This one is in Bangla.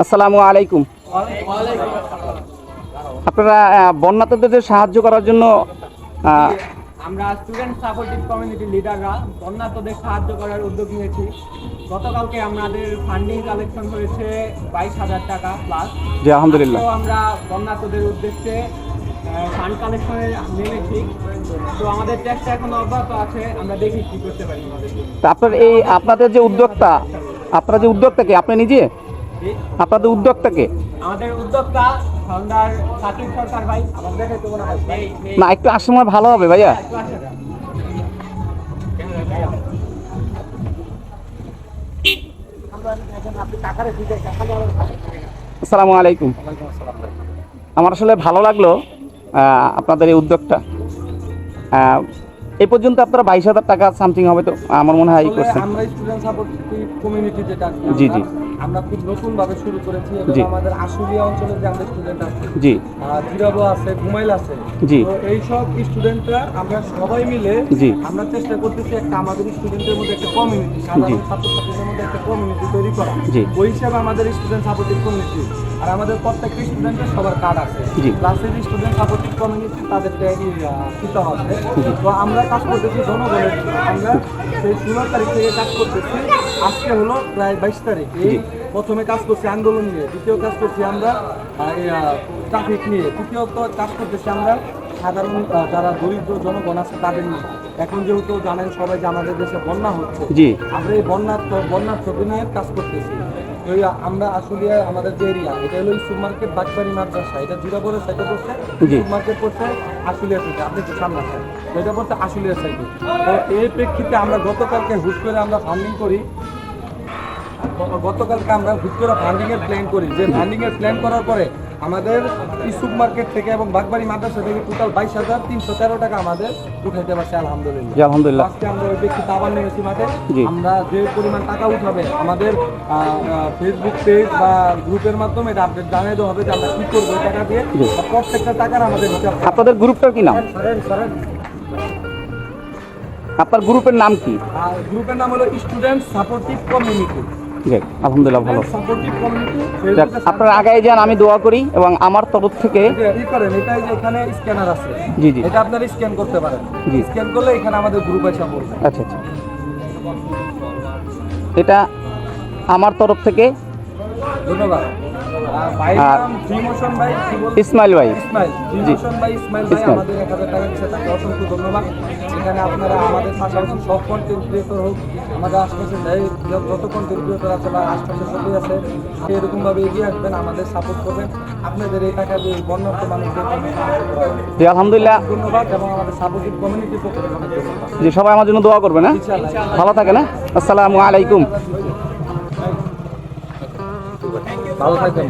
আসসালামু আলাইকুম। আপনারা বন্যার্তদের সাহায্য করার জন্য আমরা স্টুডেন্ট সাপোর্টিভ কমিউনিটি লিডাররা বন্যার্তদের সাহায্য করার উদ্যোগ নিয়েছি। গতকালকে আমাদের ফান্ডিং কালেকশন হয়েছে 22,000 টাকা প্লাস। জি আলহামদুলিল্লাহ। আমরা বন্যার্তদের উদ্দেশ্যে ফান্ড কালেকশনে নেমেছি। তো আমাদের চেষ্টা এখনো অব্যাহত আছে, আমরা দেখি কি করতে পারি। আপনাদের যে উদ্যোক্তা, আপনারা যে উদ্যোক্তাকে আপনি নিজে আপনাদের উদ্যোক্তাকে আমাদের উদ্যোক্তা ফাউন্ডার সাকিব সরকার ভাই। আমাদের না একটু আসার সময় ভালো হবে ভাইয়া। আসসালামু আলাইকুম। আমার আসলে ভালো লাগলো আপনাদের এই উদ্যোগটা। এই পর্যন্ত আপনারা 22,000 টাকা সামথিং হবে তো আমার মনে হয় করছেন। আমরা স্টুডেন্ট সাপোর্টিভ কমিউনিটি যেটা জি জি আমরা খুব নতুন ভাবে শুরু করেছি। এবং আমাদের আশুলিয়া অঞ্চলে যে আমাদের স্টুডেন্ট আছে, জি জিরাবো আছে, ঘুমাইল আছে, জি তো এই সব স্টুডেন্টরা আমরা সবাই মিলে জি আমরা চেষ্টা করতেছি একটা আমাদের স্টুডেন্টের মধ্যে একটা কমিউনিটি, সাধারণ ছাত্রছাত্রীদের মধ্যে একটা কমিউনিটি তৈরি করা। ওই হিসাবে আমাদের স্টুডেন্ট সাপোর্টিভ কমিউনিটি, আর আমাদের প্রত্যেকটা স্টুডেন্টের সবার কার্ড আছে। ক্লাসের স্টুডেন্ট সাপোর্টিভ কমিউনিটি তাদেরকে কিতাব আছে। তো আমরা কাজ করতেছি জনগণের। আমরা সেই 16 তারিখ থেকে কাজ করতেছি। আজকে হলো প্রায় 22 তারিখ। এই প্রথমে কাজ করছি আন্দোলন নিয়ে, দ্বিতীয় কাজ করছি আমরা ট্রাফিক নিয়ে, তৃতীয়ত কাজ করতেছি আমরা সাধারণ যারা দরিদ্র জনগণ আছে তাদের নিয়ে। এখন যেহেতু জানেন সবাই যে আমাদের দেশে বন্যা হচ্ছে, আমরা এই বন্যার ছবি নিয়ে কাজ করতেছি। আমরা আসলে আমাদের যে এরিয়া, এটা হলো ইস্যু মার্কেট বাগবাড়ি মাদ্রাসা, এটা জিরাবরের সাইডে পড়ছে। ইস্যু মার্কেট পড়ছে আশুলিয়া থেকে, আপনি একটু সামনে আসেন, এটা পড়ছে আশুলিয়া সাইডে। তো এই প্রেক্ষিতে আমরা গতকালকে হুট করে আমরা ফান্ডিং করি। গতকালকে আমরা হুট করে ফান্ডিংয়ের প্ল্যান করি। যে ফান্ডিংয়ের প্ল্যান করার পরে আমাদের ইস্যু মার্কেট থেকে এবং বাগবাড়ি মাদ্রাসা থেকে টোটাল 22,313 টাকা আমাদের উঠাইতে পারছি আলহামদুলিল্লাহ। আলহামদুলিল্লাহ। আজকে আমরা ওই ব্যক্তিতে আবার নেমেছি মাঠে। আমরা যে পরিমাণ টাকা উঠাবে আমাদের ফেসবুক পেজ বা গ্রুপের মাধ্যমে এটা আপডেট জানিয়ে দেওয়া হবে যে আমরা কি করবো টাকা দিয়ে। প্রত্যেকটা টাকার আমাদের হিসাব। আপনাদের গ্রুপটার কি নাম? আপনার গ্রুপের নাম কি? গ্রুপের নাম হলো স্টুডেন্ট সাপোর্টিভ কমিউনিটি। আলহামদুলিল্লাহ ভালো। Supportive community. আপনারা আগায় যান, আমি দোয়া করি এবং আমার তরফ থেকে এটাই যে এখানে স্ক্যানার আছে, জি জি এটা আপনারা স্ক্যান করতে পারেন। স্ক্যান করলে এখানে আমাদের গ্রুপ এসে পড়বে। আচ্ছা আচ্ছা, এটা আমার তরফ থেকে ধন্যবাদ। ইসমাইল ভাই, আমাদের 1000 টাকা দিচ্ছে, তাকে অসংখ্য ধন্যবাদ। এখানে আপনারা আমাদের পাশাপাশি সব কন্টেন্ট ক্রিয়েটর হোক, আমাদের আশপাশে যত কন্টেন্ট ক্রিয়েটর আছে বা আশপাশে সবাই আছে, সেরকমভাবে এগিয়ে আসবেন, আমাদের সাপোর্ট করবেন। আপনাদের এই টাকা দিয়ে বন্যার্ত মানুষদের জি আলহামদুলিল্লাহ ধন্যবাদ। এবং আমাদের সাপোর্টিভ কমিউনিটির পক্ষ থেকে জি সবাই আমার জন্য দোয়া করবেন। ভালো থাকেন। আসসালামু আলাইকুম। ভালো থাকবেন।